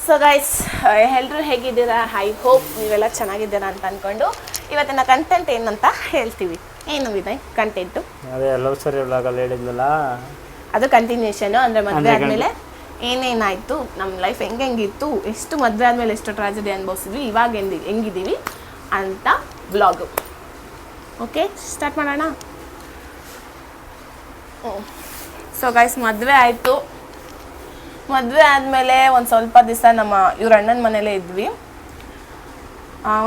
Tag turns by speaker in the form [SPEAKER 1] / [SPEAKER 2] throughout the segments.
[SPEAKER 1] So guys, ಎಲ್ಲರೂ ಹೇಗಿದ್ದೀರಾ? I hope ನೀವೆಲ್ಲ ಚೆನ್ನಾಗಿದ್ದೀರಾ ಅಂತ ಅಂದ್ಕೊಂಡು ಇವತ್ತಿನ ಕಂಟೆಂಟ್ ಏನಂತ ಹೇಳ್ತೀವಿ. ಏನು ವಿನಯ್ ಕಂಟೆಂಟು?
[SPEAKER 2] ಅದೇ ಲವ್ ಸ್ಟೋರಿ ವ್ಲಾಗಲ್ಲಿ ಹೇಳಿದ್ನಲ್ಲ,
[SPEAKER 1] ಅದು ಕಂಟಿನ್ಯೂಷನು. ಅಂದರೆ ಮದುವೆ ಆದಮೇಲೆ ಏನೇನಾಯಿತು, ನಮ್ಮ ಲೈಫ್ ಹೆಂಗಿತ್ತು, ಎಷ್ಟು ಮದುವೆ ಆದಮೇಲೆ ಎಷ್ಟು ಟ್ರಾಜಡಿ ಅನುಭವಿಸಿದ್ವಿ, ಇವಾಗ ಹೆಂಗಿದ್ದೀವಿ ಅಂತ ವ್ಲಾಗು. ಓಕೆ, ಸ್ಟಾರ್ಟ್ ಮಾಡೋಣ. ಸೊ ಗೈಸ್, ಮದುವೆ ಆಯಿತು. ಮದುವೆ ಆದಮೇಲೆ ಒಂದು ಸ್ವಲ್ಪ ದಿವಸ ಇವ್ರ ಅಣ್ಣನ ಮನೇಲೇ ಇದ್ವಿ.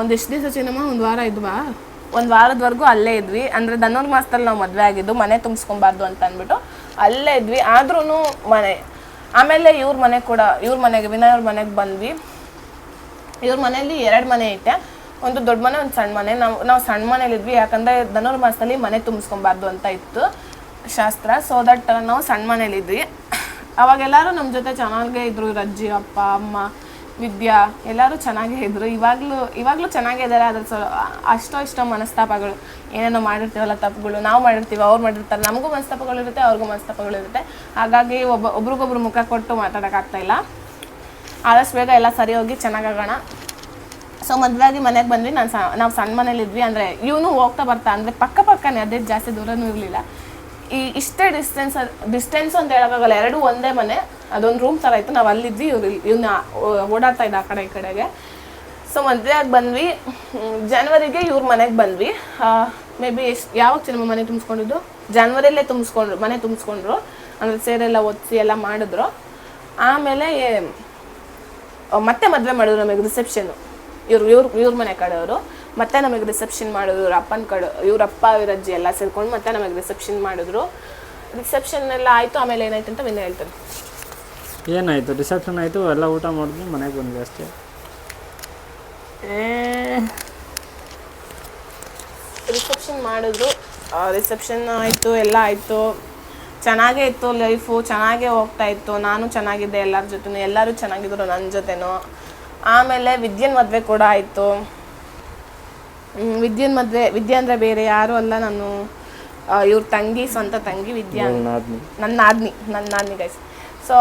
[SPEAKER 1] ಒಂದೆಷ್ಟು ದಿವಸ ಚಿನ್ನಮ್ಮ? ಒಂದು ವಾರ ಇದ್ವಾ? ಒಂದು ವಾರದವರೆಗೂ ಅಲ್ಲೇ ಇದ್ವಿ. ಅಂದರೆ ಧನುರ್ ಮಾಸದಲ್ಲಿ ನಾವು ಮದುವೆ ಆಗಿದ್ದು, ಮನೆ ತುಂಬಿಸ್ಕೊಬಾರ್ದು ಅಂತ ಅಂದ್ಬಿಟ್ಟು ಅಲ್ಲೇ ಇದ್ವಿ. ಆದ್ರೂ ಮನೆ, ಆಮೇಲೆ ಇವ್ರ ಮನೆಗೆ ವಿನಯ್ ಅವ್ರ ಮನೆಗೆ ಬಂದ್ವಿ. ಇವ್ರ ಮನೇಲಿ 2 ಮನೆ ಐತೆ, ಒಂದು ದೊಡ್ಡ ಮನೆ, ಒಂದು ಸಣ್ಣ ಮನೆ. ನಾವು ಸಣ್ಣ ಮನೇಲಿದ್ವಿ, ಯಾಕಂದರೆ ಧನುರ್ ಮಾಸದಲ್ಲಿ ಮನೆ ತುಂಬಿಸ್ಕೊಬಾರ್ದು ಅಂತ ಇತ್ತು ಶಾಸ್ತ್ರ. ಸೊ ದಟ್ ನಾವು ಸಣ್ಣ ಮನೇಲಿದ್ವಿ. ಅವಾಗೆಲ್ಲರೂ ನಮ್ಮ ಜೊತೆ ಚೆನ್ನಾಗೇ ಇದ್ರು. ಅಜ್ಜಿ, ಅಪ್ಪ, ಅಮ್ಮ, ವಿದ್ಯಾ ಎಲ್ಲರೂ ಚೆನ್ನಾಗೇ ಇದ್ರು. ಇವಾಗಲೂ ಚೆನ್ನಾಗೇ ಇದ್ದಾರೆ. ಅದ್ರ ಅಷ್ಟೋ ಮನಸ್ತಾಪಗಳು, ಏನೇನೋ ಮಾಡಿರ್ತೀವಲ್ಲ ತಪ್ಪುಗಳು, ನಾವು ಮಾಡಿರ್ತೀವಿ, ಅವ್ರು ಮಾಡಿರ್ತಾರೆ, ನಮಗೂ ಮನಸ್ತಾಪಗಳಿರುತ್ತೆ, ಅವ್ರಿಗೂ ಮನಸ್ತಾಪಗಳಿರುತ್ತೆ. ಹಾಗಾಗಿ ಒಬ್ರಿಗೊಬ್ರು ಮುಖ ಕೊಟ್ಟು ಮಾತಾಡೋಕ್ಕಾಗ್ತಾಯಿಲ್ಲ. ಆದಷ್ಟು ಬೇಗ ಎಲ್ಲ ಸರಿ ಹೋಗಿ ಚೆನ್ನಾಗಾಗೋಣ. ಸೊ ಮದುವೆಯಾಗಿ ಮನೆಗೆ ಬಂದ್ವಿ. ನಾವು ಸಣ್ಣ ಮನೇಲಿದ್ವಿ. ಅಂದರೆ ಇವನು ಹೋಗ್ತಾ ಬರ್ತಾ, ಅಂದರೆ ಪಕ್ಕನೇ, ಅದೇ ಜಾಸ್ತಿ ದೂರನೂ ಇರಲಿಲ್ಲ. ಇಷ್ಟೇ ಡಿಸ್ಟೆನ್ಸ್ ಅಂತ ಹೇಳೋಕ್ಕಾಗಲ್ಲ. 2 ಒಂದೇ ಮನೆ, ಅದೊಂದು ರೂಮ್ ಥರ ಇತ್ತು. ನಾವು ಅಲ್ಲಿದ್ವಿ, ಇವನ್ನ ಓಡಾಡ್ತಾ ಇದ್ದ ಆ ಕಡೆ ಈ ಕಡೆಗೆ. ಸೊ ಮದುವೆಯಾಗಿ ಬಂದ್ವಿ. ಜನವರಿಗೆ ಇವ್ರ ಮನೆಗೆ ಬಂದ್ವಿ. ಮೇ ಬಿ ಯಾವಾಗ ಚಿನ್ನಮ್ಮ ಮನೆ ತುಂಬಿಸ್ಕೊಂಡಿದ್ದು? ಜನವರಿಯಲ್ಲೇ ಮನೆ ತುಂಬಿಸ್ಕೊಂಡ್ರು. ಅಂದರೆ ಸೇರೆಲ್ಲ ಒತ್ತಿಸಿ ಎಲ್ಲ ಮಾಡಿದ್ರು. ಆಮೇಲೆ ಮತ್ತೆ ಮದುವೆ ಮಾಡಿದ್ರು ನಮಗೆ. ರಿಸೆಪ್ಷನ್ನು ಇವ್ರ ಮನೆ ಕಡೆಯವರು ಮತ್ತೆ ನಮಗೆ ರಿಸೆಪ್ಷನ್ ಮಾಡಿದ್ರು. ಇವ್ರಪ್ಪ ಇವರಜ್ಜಿ ಎಲ್ಲ ಸೇರ್ಕೊಂಡು ಮತ್ತೆ ನಮಗೆ ರಿಸೆಪ್ಷನ್ ಮಾಡಿದ್ರು. ರಿಸೆಪ್ಷನ್ ಎಲ್ಲ ಆಯಿತು. ಆಮೇಲೆ ಏನಾಯ್ತು ಅಂತ ವಿನಯ್ ಹೇಳ್ತಾರೆ.
[SPEAKER 2] ಏನಾಯಿತು? ರಿಸೆಪ್ಷನ್ ಆಯಿತು, ಎಲ್ಲ ಊಟ ಮಾಡಿದ್ವಿ, ಮನೆಗೆ ಬಂದ್ವಿ ಅಷ್ಟೇ.
[SPEAKER 1] ರಿಸೆಪ್ಷನ್ ಮಾಡಿದ್ರು. ರಿಸೆಪ್ಷನ್ ಆಯಿತು, ಎಲ್ಲ ಆಯಿತು. ಚೆನ್ನಾಗೇ ಇತ್ತು ಲೈಫು, ಚೆನ್ನಾಗೇ ಹೋಗ್ತಾ ಇತ್ತು. ನಾನು ಚೆನ್ನಾಗಿದ್ದೆ ಎಲ್ಲರ ಜೊತೆನೂ, ಎಲ್ಲರೂ ಚೆನ್ನಾಗಿದ್ರು ನನ್ನ ಜೊತೆನೂ. ಆಮೇಲೆ ವಿದ್ಯನ್ ಮದುವೆ ಕೂಡ ಆಯಿತು. ವಿದ್ಯಾ ಅಂದರೆ ಬೇರೆ ಯಾರೂ ಅಲ್ಲ, ನಾನು ಇವ್ರ ಸ್ವಂತ ತಂಗಿ ವಿದ್ಯಾ, ನನ್ನ ನಾದ್ನಿ ಗೈಸ್. ಸೊ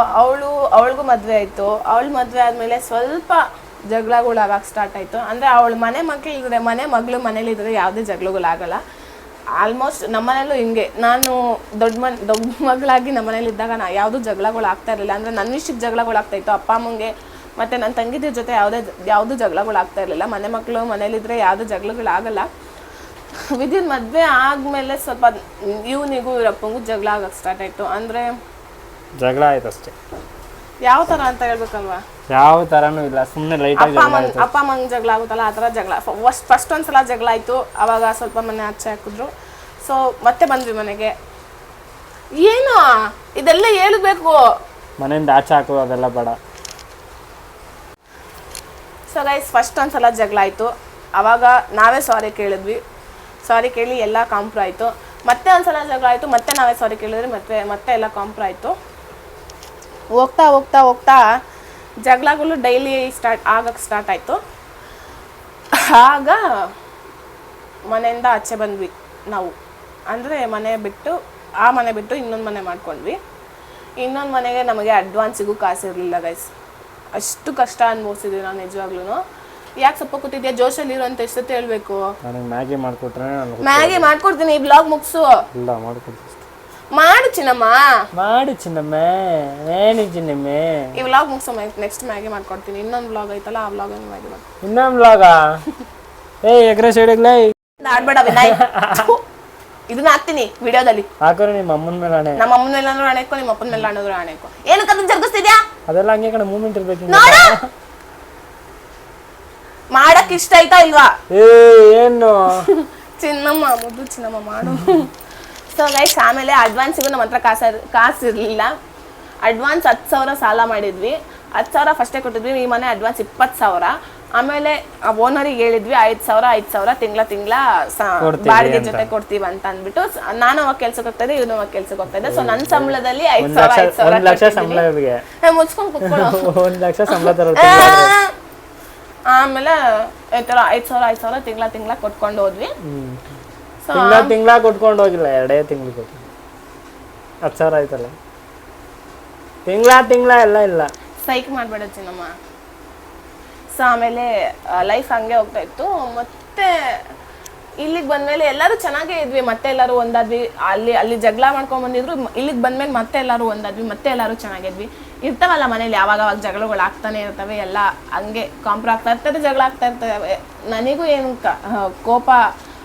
[SPEAKER 1] ಅವಳಿಗೂ ಮದುವೆ ಆಯಿತು. ಮದುವೆ ಆದಮೇಲೆ ಸ್ವಲ್ಪ ಜಗಳಗಳು ಆವಾಗ ಸ್ಟಾರ್ಟ್ ಆಯಿತು. ಅಂದರೆ ಅವಳ ಮಗಳು ಮನೇಲಿದ್ರೆ ಯಾವುದೇ ಜಗಳಗಳಾಗಲ್ಲ. ಆಲ್ಮೋಸ್ಟ್ ನಮ್ಮ ಮನೇಲೂ ಹಿಂಗೆ. ನಾನು ದೊಡ್ಡ ಮಗಳಾಗಿ ನಮ್ಮ ಮನೇಲಿ ಇದ್ದಾಗ ಯಾವುದೂ ಜಗಳಗಳು ಆಗ್ತಾ ಇರಲಿಲ್ಲ. ಅಂದರೆ ನನ್ನ ವಿಷಯಕ್ಕೆ ಜಗಳಗಳಾಗ್ತಾಯಿತ್ತು. ಅಪ್ಪ ಅಮ್ಮಂಗೆ ಮತ್ತು ನನ್ನ ತಂಗಿದ್ರ ಜೊತೆ ಯಾವುದೂ ಜಗಳಗಳಾಗ್ತಾ ಇರಲಿಲ್ಲ. ಮಕ್ಕಳು ಮನೇಲಿದ್ರೆ ಯಾವುದೂ ಜಗಳಗಳಾಗಲ್ಲ. ವಿದ್ಯುತ್ ಮದುವೆ ಆದಮೇಲೆ ಸ್ವಲ್ಪ ಇವನಿಗೂ ಇವರಪ್ಪಂಗೂ ಜಗಳ ಆಗಕ್ಕೆ ಸ್ಟಾರ್ಟ್ ಆಯಿತು. ಅಂದರೆ
[SPEAKER 2] ಜಗಳ ಆಯ್ತು ಅಷ್ಟೇ.
[SPEAKER 1] ಯಾವ ಥರ ಅಂತ ಹೇಳ್ಬೇಕಲ್ವಾ?
[SPEAKER 2] ಯಾವ ಥರನೂ ಇಲ್ಲ, ಸುಮ್ಮನೆ ಲೈಟಾಗಿ
[SPEAKER 1] ಅಪ್ಪ ಅಮ್ಮಂಗೆ ಜಗಳ ಆಗುತ್ತಲ್ಲ, ಆ ಥರ ಜಗಳ. ಫಸ್ಟ್ ಒಂದು ಸಲ ಜಗಳ ಆಯಿತು. ಆವಾಗ ಸ್ವಲ್ಪ ಮನೆ ಆಚೆ ಹಾಕಿದ್ರು. ಸೊ ಮತ್ತೆ ಬಂದ್ವಿ ಮನೆಗೆ. ಏನು ಇದೆಲ್ಲ ಹೇಳಬೇಕು,
[SPEAKER 2] ಮನೆಯಿಂದ ಆಚೆ ಹಾಕೋದು ಅದೆಲ್ಲ ಬೇಡ.
[SPEAKER 1] ಸೊ ಗೈಸ್, ಫಸ್ಟ್ ಒಂದು ಸಲ ಜಗಳ ಆಯಿತು. ಆವಾಗ ನಾವೇ ಸಾರಿ ಕೇಳಿದ್ವಿ. ಸಾರಿ ಕೇಳಿ ಎಲ್ಲ ಕಾಂಪ್ರೋ ಆಯಿತು. ಮತ್ತೆ ಒಂದು ಸಲ ಜಗಳ ಆಯಿತು. ಮತ್ತೆ ನಾವೇ ಸಾರಿ ಕೇಳಿದ್ರಿ. ಮತ್ತೆ ಎಲ್ಲ ಕಾಂಪ್ರೋ ಆಯಿತು. ಹೋಗ್ತಾ ಜಗಳಗಳು ಡೈಲಿ ಆಗಕ್ಕೆ ಸ್ಟಾರ್ಟ್ ಆಯಿತು. ಆಗ ಮನೆಯಿಂದ ಆಚೆ ಬಂದ್ವಿ ನಾವು. ಅಂದರೆ ಮನೆ ಬಿಟ್ಟು ಇನ್ನೊಂದು ಮನೆ ಮಾಡ್ಕೊಂಡ್ವಿ. ಇನ್ನೊಂದು ಮನೆಗೆ ನಮಗೆ ಅಡ್ವಾನ್ಸಿಗೂ ಕಾಸಿರಲಿಲ್ಲ ಗೈಸ್. ಅಷ್ಟು ಕಷ್ಟ ಅನುಭವಿಸಿದ್ವಿ ನಾವು ನಿಜವಾಗ್ಲೂ. ಯಾಕೆ ಸ್ವಲ್ಪ ಕೂತಿದ್ಯಾ? ಜೋಶಲ್ಲಿ ಇರೋ ಅಂತ ಎಷ್ಟೊತ್ತು ಹೇಳ್ಬೇಕು?
[SPEAKER 2] ಮ್ಯಾಗಿ
[SPEAKER 1] ಮಾಡ್ಕೊಡ್ತೀನಿ. ಈ ಬ್ಲಾಗ್ ಮುಗಿಸು.
[SPEAKER 2] ಇಲ್ಲ, ಮಾಡ್ಕೊಡ್ತೀನಿ.
[SPEAKER 1] ಮಾಡು ಚಿನ್ನಮ್ಮ.
[SPEAKER 2] ಏನು ಚಿನ್ನಮ್ಮ?
[SPEAKER 1] ಈ ವ್ಲಾಗ್ ಮುಗಿಸೋ, ನೆಕ್ಸ್ಟ್ ಮ್ಯಾಗಿ ಮಾಡ್ಕೊಡ್ತೀನಿ. ಇನ್ನೊಂದು ವ್ಲಾಗ್ ಐತಲ್ಲ, ಆ ವ್ಲಾಗ್ ಮ್ಯಾಗಿ ಮಾಡ್ತೀನಿ.
[SPEAKER 2] ಇನ್ನೊಂದು ವ್ಲಾಗ? ಎಗ್ರೆಸ್ ಹಿಡಿಗ್ಲೇ
[SPEAKER 1] ಆಡ್ಬೇಡ ವಿನಯ್. ಇದನ್ನ ಹಾಕ್ತೀನಿ ವಿಡಿಯೋದಲ್ಲಿ.
[SPEAKER 2] ಹಾಕೋರಿ ನಿಮ್ಮ ಅಮ್ಮನ ಮೇಲೆ ಆಣೆ.
[SPEAKER 1] ನಮ್ಮ ಅಮ್ಮನ ಮೇಲೆ ಆಣೆಕೋ, ನಿಮ್ಮ ಅಪ್ಪನ ಮೇಲೆ ಆಣೋದ್ರು ಆಣೆಕೋ. ಏನಕ್ಕೆ ಅದನ್ನ ಜರುಗಿಸ್ತಿದ್ಯಾ?
[SPEAKER 2] ಅದೆಲ್ಲ ಹಂಗೆ ಕಣ, ಮೂಮೆಂಟ್ ಇರ್ಬೇಕು.
[SPEAKER 1] ಮಾಡಕ್ ಇಷ್ಟ ಆಯ್ತಾ ಇಲ್ವಾ?
[SPEAKER 2] ಏನು
[SPEAKER 1] ಚಿನ್ನಮ್ಮ, ಮುದ್ದು ಚಿನ್ನಮ್ಮ ಮಾಡು. ಸೊ ಗೈಸ್, ಆಮೇಲೆ ಅಡ್ವಾನ್ಸಿಗೂ ನಮ್ಮ ಹತ್ರ ಕಾಸು ಇರಲಿಲ್ಲ. ಅಡ್ವಾನ್ಸ್ 10,000 ಸಾಲ ಮಾಡಿದ್ವಿ. 10,000 ಫಸ್ಟೇ ಕೊಟ್ಟಿದ್ವಿ. ಈ ಮನೆ ಅಡ್ವಾನ್ಸ್ 20,000. ಆಮೇಲೆ ಓನರಿಗೆ ಹೇಳಿದ್ವಿ 5,000 ತಿಂಗಳ ಬಾಡಿಗೆ ಜೊತೆ ಕೊಡ್ತೀವಿ ಅಂತ ಅಂದ್ಬಿಟ್ಟು. ನಾನು ಅವಾಗ ಕೆಲ್ಸಕ್ಕೆ ಹೋಗ್ತಾ ಇದ್ದೆ, ಇವನು ಅವಾಗ ಕೆಲ್ಸಕ್ಕೆ ಹೋಗ್ತಾ ಇದ್ದೆ. ಸೊ ನನ್ನ ಸಂಬಳದಲ್ಲಿ 5,000 ಮುಚ್ಕೊಂಡು ಕುತ್ಕೊಳ್ಳೋ.
[SPEAKER 2] 1 ಲಕ್ಷ ಸಂಬಳ.
[SPEAKER 1] ಆಮೇಲೆ 5,000 ತಿಂಗಳ ಕೊಟ್ಕೊಂಡು ಹೋದ್ವಿ.
[SPEAKER 2] ತಿಂಗಳ ಕೊಟ್ಕೊಂಡು ಹೋಗಿಲ್ಲ, 2 ತಿಂಗಳು ಕೊಟ್ಟು 10,000 ಆಯ್ತಲ್ಲ. ತಿಂಗಳ ಎಲ್ಲ ಇಲ್ಲ.
[SPEAKER 1] ಸೈಕ್ ಮಾಡಬೇಡ ಚಿನ್ನಮ್ಮ. ಸೊ ಆಮೇಲೆ ಲೈಫ್ ಹಂಗೆ ಹೋಗ್ತಾ ಇತ್ತು. ಮತ್ತೆ ಇಲ್ಲಿಗೆ ಬಂದಮೇಲೆ ಎಲ್ಲರೂ ಚೆನ್ನಾಗೇ ಇದ್ವಿ, ಮತ್ತೆ ಎಲ್ಲರೂ ಒಂದಾದ್ವಿ. ಅಲ್ಲಿ ಜಗಳ ಮಾಡ್ಕೊಂಡ್ ಬಂದಿದ್ರು, ಇಲ್ಲಿಗೆ ಬಂದ್ಮೇಲೆ ಮತ್ತೆ ಎಲ್ಲರೂ ಒಂದಾದ್ವಿ, ಮತ್ತೆ ಎಲ್ಲರೂ ಚೆನ್ನಾಗಿದ್ವಿ. ಇರ್ತಾವಲ್ಲ ಮನೇಲಿ ಯಾವಾಗ ಜಗಳಗಳು ಆಗ್ತಾನೆ ಇರ್ತವೆ, ಎಲ್ಲ ಹಂಗೆ ಕಾಂಪ್ರ ಆಗ್ತಾ ಇರ್ತದೆ, ಜಗಳ ಆಗ್ತಾ ಇರ್ತವೆ. ನನಗೂ ಏನು ಕೋಪ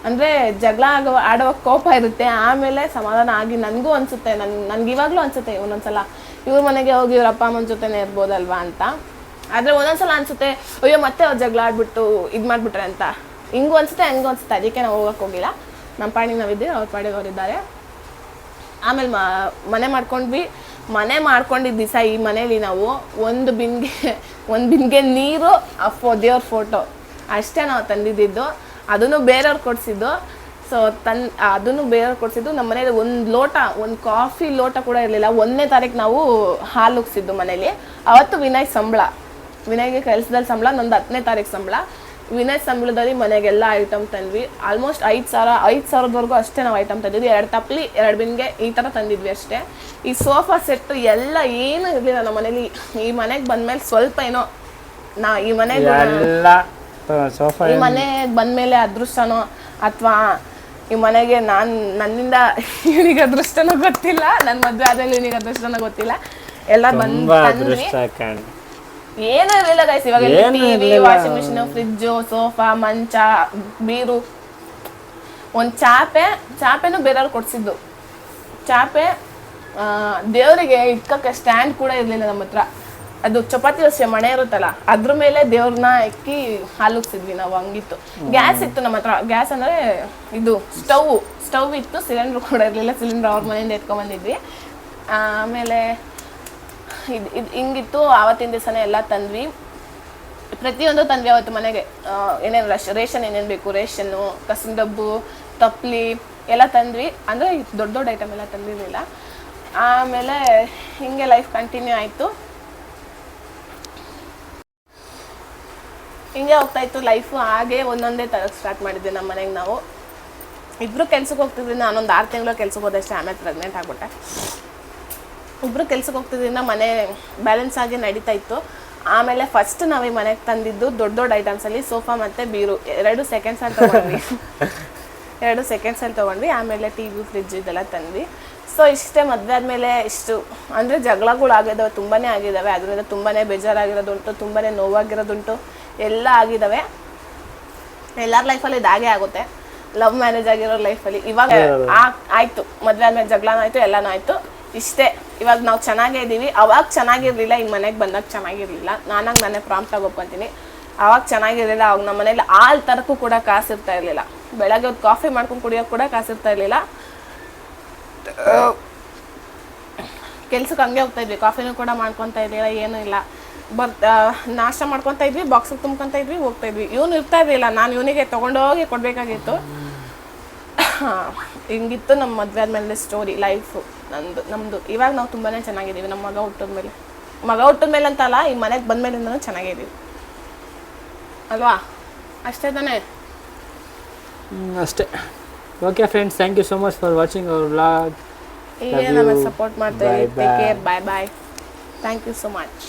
[SPEAKER 1] ಅಂದರೆ ಜಗಳ ಆಡುವ ಕೋಪ ಇರುತ್ತೆ, ಆಮೇಲೆ ಸಮಾಧಾನ ಆಗಿ ನನಗೂ ಅನಿಸುತ್ತೆ, ನನ್ಗೆ ಇವಾಗಲೂ ಅನಿಸುತ್ತೆ ಒಂದೊಂದ್ಸಲ ಇವ್ರ ಮನೆಗೆ ಹೋಗಿ ಇವ್ರ ಅಪ್ಪ ಅಮ್ಮನ ಜೊತೆನೇ ಇರ್ಬೋದಲ್ವಾ ಅಂತ. ಆದರೆ ಒಂದೊಂದ್ಸಲ ಅನಿಸುತ್ತೆ ಅಯ್ಯೋ ಮತ್ತೆ ಅವ್ರು ಜಗಳ ಆಡ್ಬಿಟ್ಟು ಇದು ಮಾಡಿಬಿಟ್ರೆ ಅಂತ. ಹಿಂಗೂ ಅನಿಸುತ್ತೆ ಹಂಗೂ ಅನಿಸುತ್ತೆ. ಅದಕ್ಕೆ ನಾವು ಹೋಗೋಕೆ ಹೋಗಿಲ್ಲ, ನಮ್ಮ ಪಾಡಿಗೆ ನಾವಿದ್ದೀವಿ, ಅವ್ರ ಪಾಡಿಗೆ ಅವರಿದ್ದಾರೆ. ಆಮೇಲೆ ಮನೆ ಮಾಡ್ಕೊಂಡ್ವಿ. ಮನೆ ಮಾಡ್ಕೊಂಡಿದ್ದ ದಿವಸ ಈ ಮನೇಲಿ ನಾವು ಒಂದು ಬಿನ್ಗೆ ನೀರು ದೇವ್ರ ಫೋಟೋ ಅಷ್ಟೇ ನಾವು ತಂದಿದ್ದು. ಅದನ್ನು ಬೇರೆಯವ್ರು ಕೊಡಿಸಿದ್ದು. ಸೊ ಅದನ್ನು ಬೇರೆಯವ್ರು ಕೊಡಿಸಿದ್ದು. ನಮ್ಮ ಮನೇಲಿ ಒಂದು ಕಾಫಿ ಲೋಟ ಕೂಡ ಇರಲಿಲ್ಲ. 1ನೇ ತಾರೀಕು ನಾವು ಹಾಲು ಉಗ್ಸಿದ್ದು ಮನೇಲಿ. ಅವತ್ತು ವಿನಯ್ಗೆ ಕೆಲಸದಲ್ಲಿ ಸಂಬಳ, ನಂದು 10ನೇ ತಾರೀಕು ಸಂಬಳ. ವಿನಯ್ ಸಂಬಳದಲ್ಲಿ ಮನೆಗೆಲ್ಲ ಐಟಮ್ ತಂದ್ವಿ. ಆಲ್ಮೋಸ್ಟ್ 5,000ವರೆಗೂ ಅಷ್ಟೇ ನಾವು ಐಟಮ್ ತಂದಿದ್ವಿ. 2 ತಪ್ಪಲಿ 2 ಬಿನ್ಗೆ ಈ ಥರ ತಂದಿದ್ವಿ ಅಷ್ಟೇ. ಈ ಸೋಫಾ ಸೆಟ್ ಎಲ್ಲ ಏನೂ ಇರಲಿಲ್ಲ ನಮ್ಮ ಮನೇಲಿ. ಈ ಮನೆಗೆ ಬಂದಮೇಲೆ ಸ್ವಲ್ಪ ಏನೋ ಈ ಮನೆಗೆ ಬಂದಮೇಲೆ ಅದೃಷ್ಟನೋ ಅಥವಾ ಈ ಮನೆಗೆ ನನ್ನಿಂದ ಇವನಿಗೆ ಅದೃಷ್ಟನೋ ಗೊತ್ತಿಲ್ಲ, ನನ್ನ ಮದುವೆ ಆದ್ಮೇಲೆ ಇವನಿಗೆ ಅದೃಷ್ಟನೋ ಗೊತ್ತಿಲ್ಲ, ಎಲ್ಲ ಬಂದ್ವಿ. ಏನೂ ಇರಲಿಲ್ಲ ಗೈಸ್. ಇವಾಗ TV, washing machine, fridge, sofa, ಮಂಚ, ಬೀರು, ಒಂದು ಚಾಪೆನೂ ಬೇರೆಯವ್ರು ಕೊಡಿಸಿದ್ದು. ಚಾಪೆ ದೇವರಿಗೆ ಇಕ್ಕಕ್ಕೆ ಸ್ಟ್ಯಾಂಡ್ ಕೂಡ ಇರಲಿಲ್ಲ ನಮ್ಮ ಹತ್ರ. ಅದು ಚಪಾತಿ ಅಷ್ಟೇ ಮಣೆ ಇರುತ್ತಲ್ಲ, ಅದ್ರ ಮೇಲೆ ದೇವ್ರನ್ನ ಇಕ್ಕಿ ಹಾಲು ಉಗ್ಸಿದ್ವಿ ನಾವು. ಹಂಗಿತ್ತು. ಗ್ಯಾಸ್ ಇತ್ತು ನಮ್ಮ ಹತ್ರ. ಗ್ಯಾಸ್ ಅಂದರೆ ಇದು ಸ್ಟವ್ ಇತ್ತು. ಸಿಲಿಂಡ್ರ್ ಕೂಡ ಇರಲಿಲ್ಲ. ಸಿಲಿಂಡ್ರ್ ಅವ್ರ ಮನೆಯಿಂದ ಎತ್ಕೊಂಡ್ಬಂದಿದ್ವಿ. ಆಮೇಲೆ ಇದು ಹಿಂಗಿತ್ತು. ಆವತ್ತಿನ ದಿವಸನೇ ಎಲ್ಲ ತಂದ್ವಿ, ಪ್ರತಿಯೊಂದು ತಂದ್ವಿ ಅವತ್ತು ಮನೆಗೆ. ಏನೇನು ರೇಷನ್ ಏನೇನು ಬೇಕು, ರೇಷನ್ನು, ಕಸದ ಡಬ್ಬು, ತಪ್ಪಲಿ ಎಲ್ಲ ತಂದ್ವಿ. ಅಂದರೆ ದೊಡ್ಡ ಐಟಮ್ ಎಲ್ಲ ತಂದಿರಲಿಲ್ಲ. ಆಮೇಲೆ ಹಿಂಗೆ ಲೈಫ್ ಕಂಟಿನ್ಯೂ ಆಯಿತು. ಹಿಂಗೆ ಹೋಗ್ತಾ ಇತ್ತು ಲೈಫು. ಹಾಗೆ ಒಂದೊಂದೇ ತರಕ್ಕೆ ಸ್ಟಾರ್ಟ್ ಮಾಡಿದ್ವಿ ನಮ್ಮ ಮನೆಗೆ ನಾವು. ಇಬ್ಬರು ಕೆಲ್ಸಕ್ಕೆ ಹೋಗ್ತಿದ್ರಿಂದ ನಾನೊಂದು 6 ತಿಂಗಳು ಕೆಲ್ಸಕ್ಕೆ ಹೋದಷ್ಟೇ. ಆಮೇಲೆ ಪ್ರೆಗ್ನೆಂಟ್ ಆಗ್ಬಿಟ್ಟೆ. ಇಬ್ಬರು ಕೆಲ್ಸಕ್ಕೆ ಹೋಗ್ತಿದ್ರಿಂದ ಮನೆ ಬ್ಯಾಲೆನ್ಸ್ ಆಗಿ ನಡೀತಾ ಇತ್ತು. ಆಮೇಲೆ ಫಸ್ಟ್ ನಾವು ಈ ಮನೆಗೆ ತಂದಿದ್ದು ದೊಡ್ಡ ಐಟಮ್ಸಲ್ಲಿ ಸೋಫಾ ಮತ್ತು ಬೀರು 2 ಸೆಕೆಂಡ್ಸಲ್ಲಿ ತೊಗೊಂಡ್ವಿ. ಆಮೇಲೆ ಟಿವಿ, ಫ್ರಿಜ್ ಇದೆಲ್ಲ ತಂದ್ವಿ. ಸೊ ಇಷ್ಟೇ. ಮದುವೆ ಆದಮೇಲೆ ಇಷ್ಟು ಅಂದರೆ ಜಗಳಗಳು ಆಗಿದ್ದಾವೆ, ತುಂಬಾ ಆಗಿದ್ದಾವೆ. ಅದರಿಂದ ತುಂಬಾ ಬೇಜಾರಾಗಿರೋದುಂಟು, ತುಂಬಾ ನೋವಾಗಿರೋದುಂಟು, ಎಲ್ಲ ಆಗಿದ್ದಾವೆ. ಎಲ್ಲರ ಲೈಫಲ್ಲಿ ಇದಾಗೆ ಆಗುತ್ತೆ, ಲವ್ ಮ್ಯಾರೇಜ್ ಆಗಿರೋ ಲೈಫಲ್ಲಿ. ಇವಾಗ ಆಯಿತು, ಮದುವೆ ಆದಮೇಲೆ ಜಗಳನೂ ಆಯಿತು, ಎಲ್ಲನೂ ಆಯಿತು. ಇಷ್ಟೇ. ಇವಾಗ ನಾವು ಚೆನ್ನಾಗೇ ಇದ್ದೀವಿ. ಅವಾಗ ಚೆನ್ನಾಗಿರಲಿಲ್ಲ, ಈಗ ಮನೆಗೆ ಬಂದಾಗ ಚೆನ್ನಾಗಿರಲಿಲ್ಲ. ನಾನೇ ಪ್ರಾಂಪ್ಟಾಗಿ ಒಪ್ಕೊತೀನಿ. ಅವಾಗ ಚೆನ್ನಾಗಿರಲಿಲ್ಲ. ಅವಾಗ ನಮ್ಮ ಮನೇಲಿ ಹಾಲು ತರಕ್ಕೂ ಕೂಡ ಕಾಸಿರ್ತಾ ಇರಲಿಲ್ಲ. ಬೆಳಗ್ಗೆ ಹೊತ್ತು ಕಾಫಿ ಮಾಡ್ಕೊಂಡು ಕುಡಿಯೋಕೆ ಕೂಡ ಕಾಸಿರ್ತಾ ಇರಲಿಲ್ಲ. ಕೆಲ್ಸಕ್ಕೆ ಹಂಗೆ ಹೋಗ್ತಾ ಇದ್ವಿ. ಕಾಫಿನೂ ಕೂಡ ಮಾಡ್ಕೊತಾ ಇರಲಿಲ್ಲ, ಏನೂ ಇಲ್ಲ. ನಾಷ್ಟ ಮಾಡ್ಕೊತಾ ಇದ್ವಿ, ಬಾಕ್ಸಿಗೆ ತುಂಬ್ಕೊತಾ ಇದ್ವಿ, ಹೋಗ್ತಾ ಇದ್ವಿ. ಇವನು ಇರ್ತಾ ಇರಲಿಲ್ಲ. ನಾನು ಇವನಿಗೆ ತೊಗೊಂಡೋಗಿ ಕೊಡಬೇಕಾಗಿತ್ತು. ಹಿಂಗಿತ್ತು ನಮ್ಮ ಮದುವೆ ಆದಮೇಲೆ ಸ್ಟೋರಿ, ಲೈಫು ನಮ್ಮದು. ಇವಾಗ ನಾವು ತುಂಬಾ ಚೆನ್ನಾಗಿದ್ದೀವಿ. ನಮ್ಮ ಮಗ ಹುಟ್ಟಿದ್ಮೇಲೆ ಅಂತಲ್ಲ, ಈ ಮನೆಗೆ ಬಂದಮೇಲಿಂದನೂ ಚೆನ್ನಾಗಿದ್ದೀವಿ ಅಲ್ವಾ? ಅಷ್ಟೇ ತಾನೇ?
[SPEAKER 2] ಅಷ್ಟೇ. Okay friends, thank you so much for watching our vlog.
[SPEAKER 1] ಹೀಗೆ ನಮಗೆ ಸಪೋರ್ಟ್ ಮಾಡ್ತಾ ಇರಿ. Take care. Bye. Thank you so much.